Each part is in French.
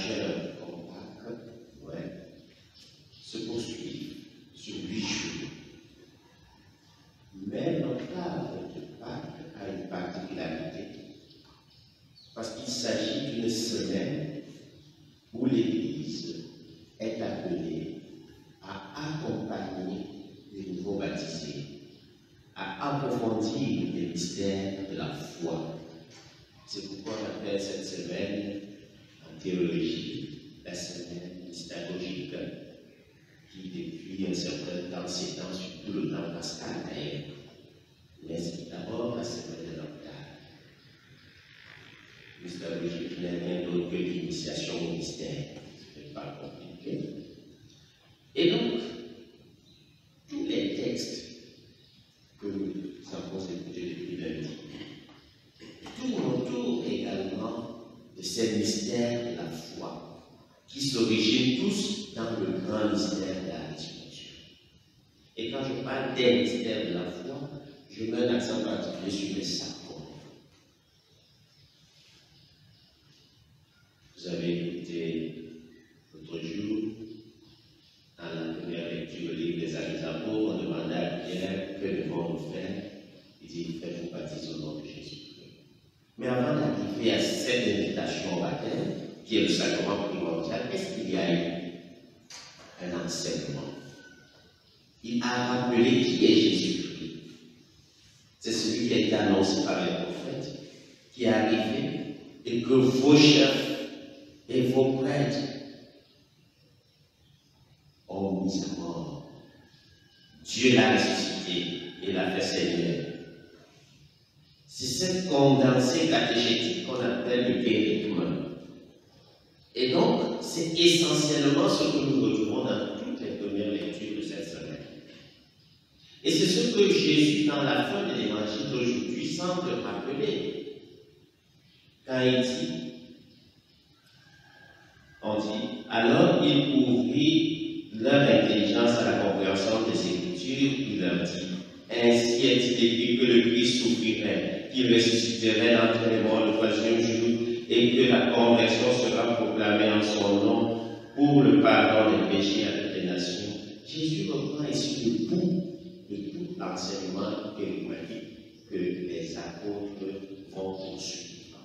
majeures comme Pâques, Noël, se poursuivent sur 8 jours. Mais l'octave de Pâques a une particularité, parce qu'il s'agit d'une semaine où l'Église est appelée à accompagner les nouveaux baptisés, à approfondir les mystères de la foi. C'est pourquoi on appelle cette semaine en théologie la semaine mystagogique, qui depuis un certain temps s'étend sur tout le temps pascal d'ailleurs. Mais c'est d'abord la semaine de l'octave. Mystagogique n'est rien d'autre que l'initiation au mystère. Ce n'est pas compliqué. Et donc, tous les textes que nous avons écoutés depuis lundi tournent autour également de ces mystères de la foi qui s'originent tous dans le grand mystère de la résurrection. Et quand je parle des mystères de la foi, je mets un accent particulier sur les sacrements. Vous avez écouté l'autre jour, dans la première lecture du livre des Actes des Apôtres, on demandait à Pierre que devons-nous faire. Il dit faites-vous baptiser au nom de Jésus-Christ. Mais avant d'arriver à cette invitation au baptême, qui est le sacrement primordial, est-ce qu'il y a eu un enseignement? Il a rappelé qui est Jésus-Christ. C'est celui qui a été annoncé par les prophètes, qui est arrivé, et que vos chefs et vos prêtres ont mis à mort. Dieu l'a ressuscité et l'a fait Seigneur. C'est cette condensée catéchétique qu'on appelle le kérigme. Et donc, c'est essentiellement ce que nous retrouvons dans toutes les premières lectures de cette semaine. Et c'est ce que Jésus, dans la fin de l'évangile d'aujourd'hui, semble rappeler. Quand il dit, on dit, alors il ouvrit leur intelligence à la compréhension des Écritures, il leur dit, ainsi est-il écrit que le Christ souffrirait, qu'il ressusciterait d'entre les morts le troisième jour, et que la conversion sera proclamée en son nom pour le pardon des péchés à toutes les nations. Jésus reprend ici le bout de tout l'enseignement kérigmatique que les apôtres vont poursuivre.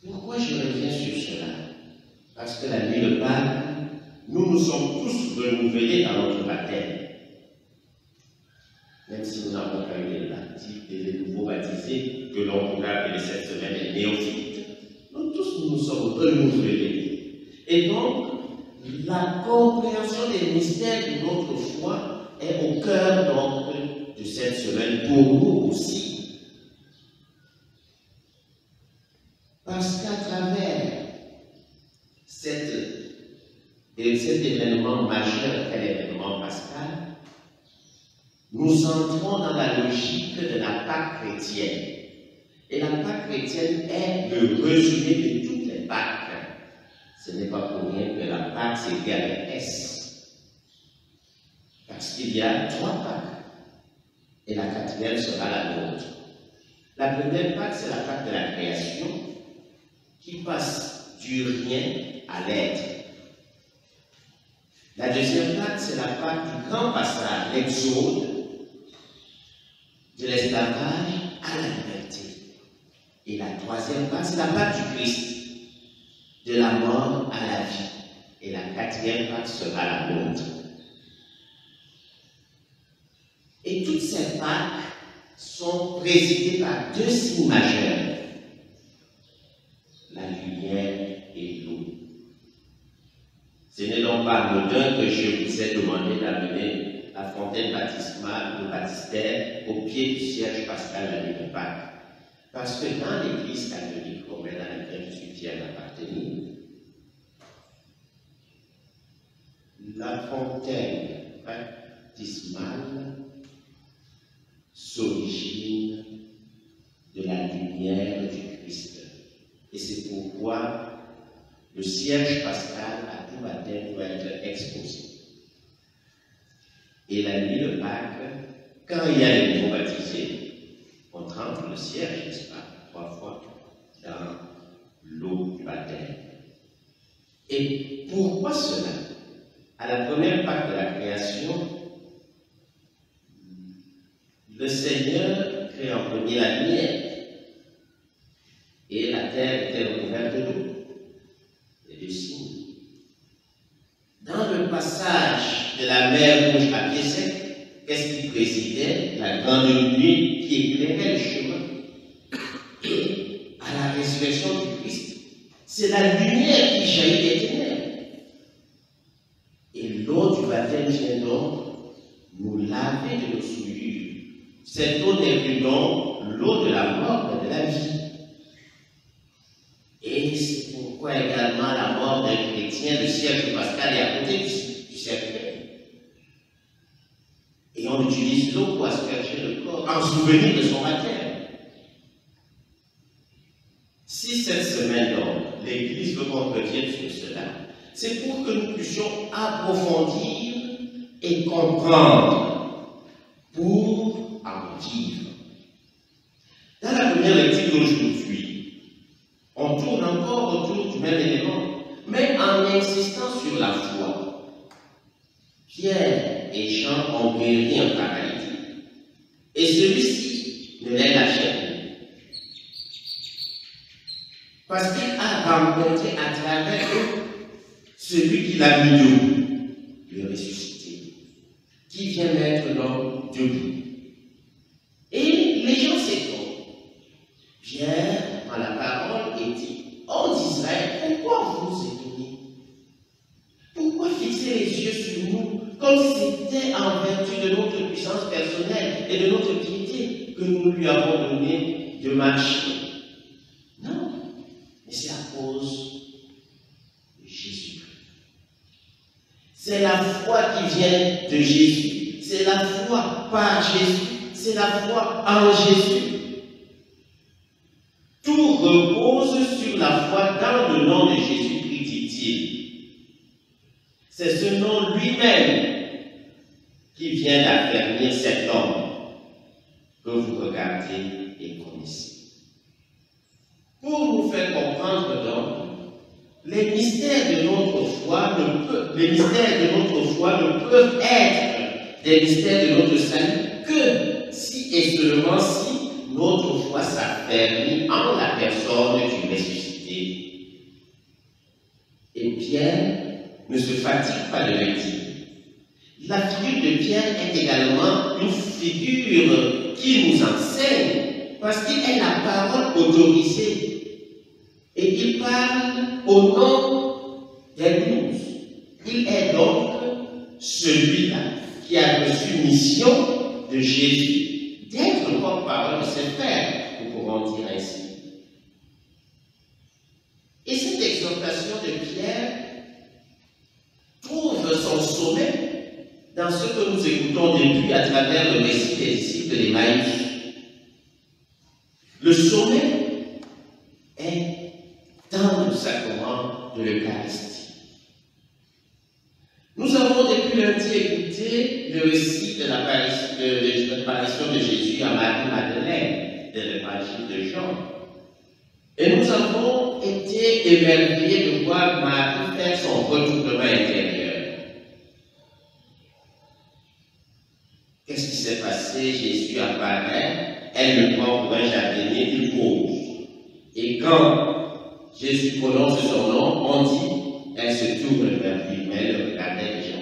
Pourquoi je reviens sur cela? Parce que la nuit de Pâques, nous nous sommes tous renouvelés dans notre baptême. Même si nous n'avons pas eu les nouveaux baptisés, que l'on pourrait appeler cette semaine les néophytes, nous tous nous sommes renouvelés. Et donc, la compréhension des mystères de notre foi est au cœur donc de cette semaine pour nous aussi. Parce qu'à travers cet événement majeur qu'est l'événement pascal, nous entrons dans la logique de la Pâque chrétienne. Et la Pâque chrétienne est le résumé de toutes les Pâques. Ce n'est pas pour rien que la Pâque s'écrit avec S. Parce qu'il y a 3 Pâques. Et la 4e sera la nôtre. La première Pâque, c'est la Pâque de la création, qui passe du rien à l'être. La deuxième Pâque, c'est la Pâque du grand passage, l'exode, de l'esclavage à la liberté. Et la troisième Pâque, c'est la Pâque du Christ, de la mort à la vie. Et la 4e Pâque sera la nôtre. Et toutes ces Pâques sont présidées par 2 signes majeurs. La lumière et l'eau. Ce n'est donc pas anodin que je vous ai demandé d'amener la fontaine baptismale, le baptistère, au pied du cierge pascal la nuit de Pâques. Parce que dans l'Église catholique, comme dans laquelle je suis fier d'appartenir, la fontaine baptismale s'origine de la lumière du Christ. Et c'est pourquoi le cierge pascal à tout baptême doit être exposé. Et la nuit de Pâques, quand il y a les nouveaux baptisés, on trempe le cierge, n'est-ce pas, 3 fois, dans l'eau du baptême. Et pourquoi cela? À la première Pâque de la création, le Seigneur crée en premier la lumière. Et la terre était recouverte d'eau. Les deux signes. Dans le passage de la mer Rouge à pied sec, qu'est-ce qui présidait? La grande nuit qui éclairait le chemin. Et à la résurrection du Christ, c'est la lumière qui jaillit des ténèbres. Et l'eau du baptême vient donc nous laver de nos souillures. Cette eau n'est plus donc l'eau de la mort, mais de la vie. Et c'est pourquoi également la mort d'un chrétien, le siècle pascal est à côté du siècle. Et on utilise l'eau pour asperger le corps, en souvenir de son baptême. Si cette semaine, donc, l'Église veut qu'on revienne sur cela, c'est pour que nous puissions approfondir et comprendre pour en vivre. Dans la première lecture d'aujourd'hui, on tourne encore autour du même élément, mais en insistant sur la foi. Pierre et Jean ont guéri un paralytique, et celui-ci ne les lâchait plus. Parce qu'il a rencontré à travers eux celui qui l'a mis debout, le ressuscité, qui vient mettre l'homme debout. Et les gens s'étonnent. Pierre, dans la parole, et dit: oh d'Israël, pourquoi vous vous étonnez? Pourquoi fixer les yeux sur nous, comme si c'était en vertu de notre puissance personnelle et de notre piété que nous lui avons donné de marcher? Non, mais c'est à cause de Jésus. C'est la foi qui vient de Jésus. C'est la foi par Jésus. C'est la foi en Jésus. Tout repose sur la foi dans le nom de Jésus-Christ, dit-il. C'est ce nom lui-même qui vient d'affermir cet homme que vous regardez et connaissez. Pour nous faire comprendre donc, les mystères de notre foi ne peuvent être des mystères de notre salut que si et seulement si notre foi s'affermit en la personne du ressuscité. Et Pierre ne se fatigue pas de le dire. La figure de Pierre est également une figure qui nous enseigne parce qu'il est la parole autorisée. Et il parle au nom des 12. Il est donc celui-là qui a reçu mission de Jésus d'être le porte-parole de ses frères, nous pourrons dire ainsi. Et cette exhortation de Pierre trouve son sommet dans ce que nous écoutons depuis à travers le récit des disciples d'Emmaüs. Le sommet est dans le sacrement de l'Eucharistie. Nous avons depuis lundi écouté le récit de l'apparition de Jésus à Marie-Madeleine de l'évangile de Jean. Et nous avons été émerveillés de voir Marie faire son retournement intérieur. Qu'est-ce qui s'est passé? Jésus apparaît, elle le prend pour un jardinier, il pose. Et quand Jésus prononce son nom, on dit, elle se tourne vers lui, mais elle le regardait déjà.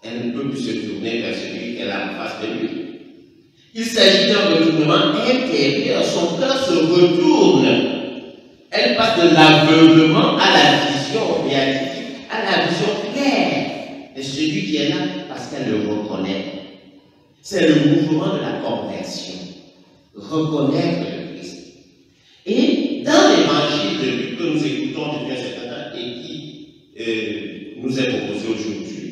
Elle ne peut plus se tourner vers celui qu'elle a en face de lui. Il s'agit d'un retournement intérieur, son cœur se retourne. Elle passe de l'aveuglement à la vision béatifique, à la vision claire de celui qui est là parce qu'elle le reconnaît. C'est le mouvement de la conversion. Reconnaître le Christ. Et dans l'évangile de Luc que nous écoutons depuis un certain temps et qui nous est proposé aujourd'hui,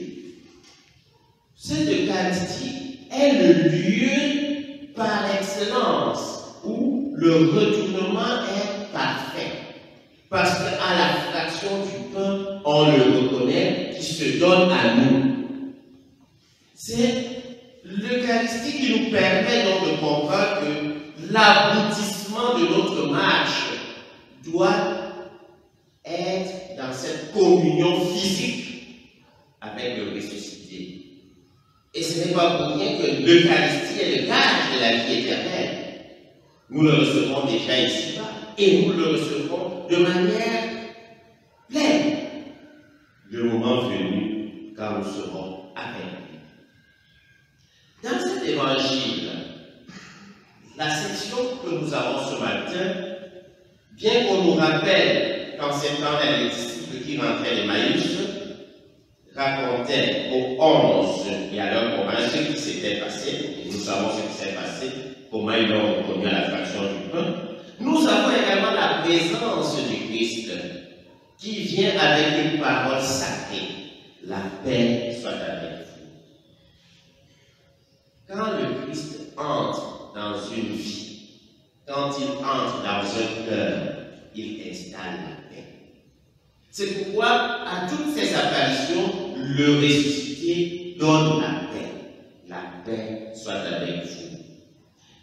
cette Eucharistie est le lieu par excellence où le retournement est parfait. Parce qu'à la fraction du pain, on le reconnaît, qui se donne à nous. C'est l'Eucharistie qui nous permet donc de comprendre que l'aboutissement de notre marche doit être dans cette communion physique avec le ressuscité. Et ce n'est pas pour rien que l'Eucharistie est le gage de la vie éternelle. Nous le recevons déjà ici-bas et nous le recevrons de manière pleine le moment venu quand nous serons avec lui. Dans cet évangile, la section que nous avons ce matin, bien qu'on nous rappelle qu'en ces temps-là, les disciples qui rentraient d'Emmaüs racontaient aux 11 et à leurs compagnons ce qui s'était passé, et nous savons ce qui s'est passé, comment ils l'ont reconnu à la fraction du pain, nous avons également la présence du Christ qui vient avec une parole sacrée. La paix soit avec vous. Quand le Christ entre dans une vie, quand il entre dans un cœur, il installe la paix. C'est pourquoi à toutes ces apparitions, le ressuscité donne la paix. La paix soit avec vous.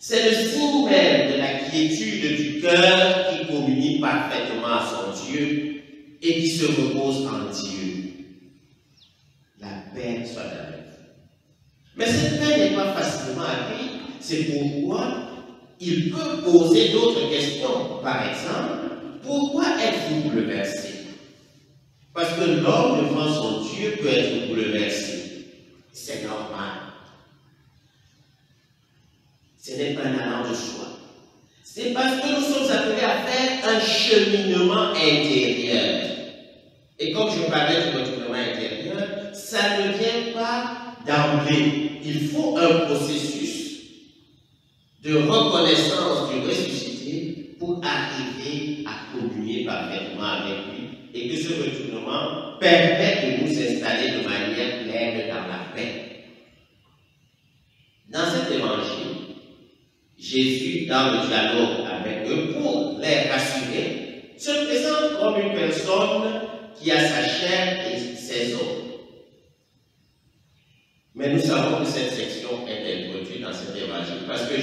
C'est le signe même de la quiétude du cœur qui communie parfaitement à son Dieu et qui se repose en Dieu. La paix soit avec vous. Mais cette paix n'est pas facilement acquise. C'est pourquoi il peut poser d'autres questions. Par exemple, pourquoi êtes-vous bouleversé? Parce que l'homme devant son Dieu peut être bouleversé. C'est normal. Ce n'est pas un allant de soi. C'est parce que nous sommes appelés à faire un cheminement intérieur. Et comme je parlais du cheminement intérieur, ça ne vient pas d'emblée. Il faut un processus de reconnaissance du ressuscité pour arriver à communier parfaitement avec lui et que ce retournement permette de nous installer de manière pleine dans la paix. Dans cet évangile, Jésus, dans le dialogue avec eux, pour les rassurer, se présente comme une personne qui a sa chair et ses os. Mais nous savons que cette section est introduite dans cet évangile parce que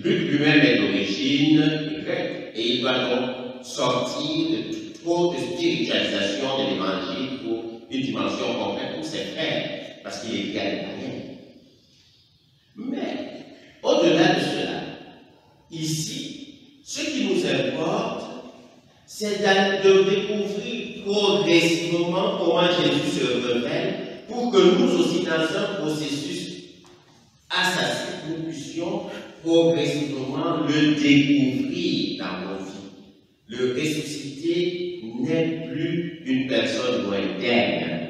Luc lui-même est d'origine grecque et il doit donc sortir de trop de spiritualisation de l'évangile pour une dimension concrète pour ses frères parce qu'il écrit à l'italien. Mais au-delà de cela, ici, ce qui nous importe, c'est de découvrir progressivement comment Jésus se révèle pour que nous aussi, dans un processus assassin, nous puissions progressivement le découvrir dans nos vies. Le ressuscité n'est plus une personne lointaine.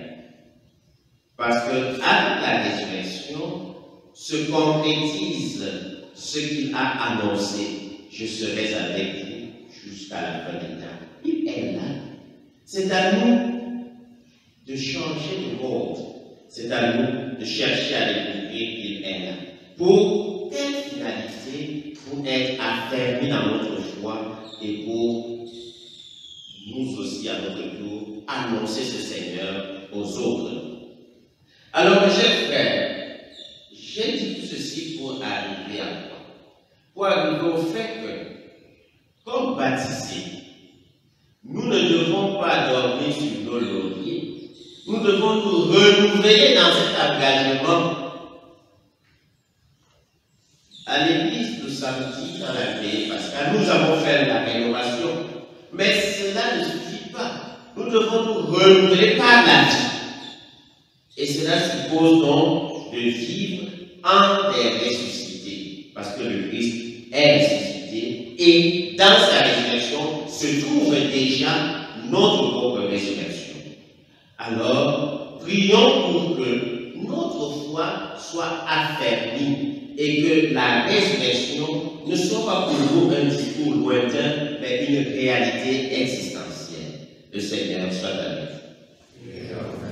Parce que à la résurrection se concrétise ce qu'il a annoncé. Je serai avec vous jusqu'à la fin des temps. Il est là. C'est à nous de changer le monde. C'est à nous de chercher à découvrir qu'il est là. Pour quelle finalité? Pour être affermis dans notre foi et pour nous aussi, à notre tour, annoncer ce Seigneur aux autres. Alors, mes chers frères, j'ai dit tout ceci pour arriver à quoi? Pour arriver au fait que, comme baptisés, nous ne devons pas dormir sur nos lauriers, nous devons nous renouveler dans cet engagement. À l'église de samedi, dans la veille pascale, nous avons fait la rénovation, mais cela ne suffit pas. Nous devons nous renouveler par la vie. Et cela suppose donc de vivre en des ressuscités, parce que le Christ est ressuscité et dans sa résurrection se trouve déjà notre propre résurrection. Alors, prions pour que notre foi soit affermie et que la résurrection ne soit pas pour nous un discours lointain, mais une réalité existentielle. Le Seigneur soit avec vous.